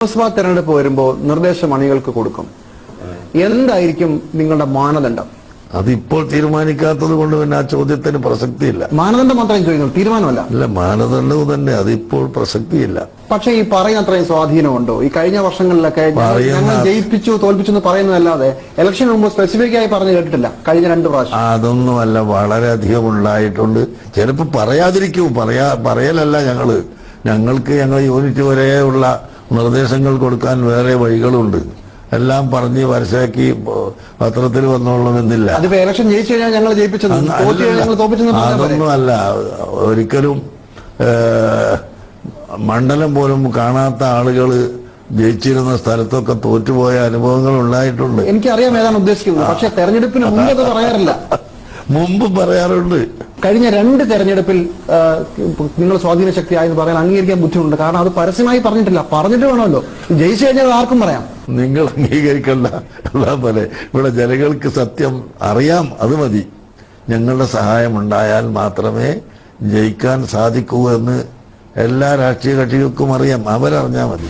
ലോക്സഭാ തെരഞ്ഞെടുപ്പ് വരുമ്പോൾ നിർദ്ദേശം അണികൾക്ക് കൊടുക്കും. എന്തായിരിക്കും നിങ്ങളുടെ മാനദണ്ഡം? അതിപ്പോൾ തീരുമാനിക്കാത്തത് കൊണ്ട് പിന്നെ ആ ചോദ്യത്തിന് പ്രസക്തിയില്ല. മാനദണ്ഡം മാത്രമേ ചോദിക്കുന്നു, തീരുമാനമല്ല. അല്ല, മാനദണ്ഡവും തന്നെ അതിപ്പോൾ പ്രസക്തിയില്ല. പക്ഷേ ഈ പറയുന്ന അത്രയും സ്വാധീനമുണ്ടോ? ഈ കഴിഞ്ഞ വർഷങ്ങളിലൊക്കെ ഞങ്ങൾ ജയിപ്പിച്ചു തോൽപ്പിച്ചു എന്ന് പറയുന്നതല്ലാതെ ഇലക്ഷൻ മുമ്പ് സ്പെസിഫിക് ആയി പറഞ്ഞു കേട്ടിട്ടില്ല കഴിഞ്ഞ 2 പ്രാവശ്യം. അതൊന്നുമല്ല, വളരെയധികം ഉണ്ടായിട്ടുണ്ട്. ചിലപ്പോൾ പറയാതിരിക്കും, പറയലല്ല. ഞങ്ങൾക്ക് യൂണിറ്റ് വരെയുള്ള നിർദ്ദേശങ്ങൾ കൊടുക്കാൻ വേറെ വഴികളുണ്ട്. എല്ലാം പറഞ്ഞ് വരച്ചാക്കി പത്രത്തിൽ വന്നോളണമെന്നില്ല. അതിപ്പോ ഇലക്ഷൻ ജയിച്ചു കഴിഞ്ഞാൽ ഞങ്ങൾ ജയിപ്പിച്ചത്, അതൊന്നുമല്ല. ഒരിക്കലും മണ്ഡലം പോലും കാണാത്ത ആളുകൾ ജയിച്ചിരുന്ന സ്ഥലത്തൊക്കെ തോറ്റുപോയ അനുഭവങ്ങൾ ഉണ്ടായിട്ടുണ്ട്. എനിക്കറിയാം ഏതാണ് ഉദ്ദേശിക്കുന്നത്. പക്ഷെ തെരഞ്ഞെടുപ്പിന് മുമ്പ് അത് പറയാറില്ല. മുമ്പ് പറയാറുണ്ട്. കഴിഞ്ഞ 2 തെരഞ്ഞെടുപ്പിൽ നിങ്ങൾ സ്വാധീന ശക്തിയായെന്ന് പറയാൻ അംഗീകരിക്കാൻ ബുദ്ധിമുട്ടുണ്ട്. കാരണം അത് പരസ്യമായി പറഞ്ഞിട്ടില്ല. പറഞ്ഞിട്ട് വേണമല്ലോ. ജയിച്ചു കഴിഞ്ഞാൽ ആർക്കും പറയാം. നിങ്ങൾ അംഗീകരിക്കണ്ട. പോലെ ഇവിടെ ജനങ്ങൾക്ക് സത്യം അറിയാം, അത് മതി. ഞങ്ങളുടെ സഹായം ഉണ്ടായാൽ മാത്രമേ ജയിക്കാൻ സാധിക്കൂ എന്ന് എല്ലാ രാഷ്ട്രീയ കക്ഷികൾക്കും അറിയാം. അവരറിഞ്ഞാൽ മതി.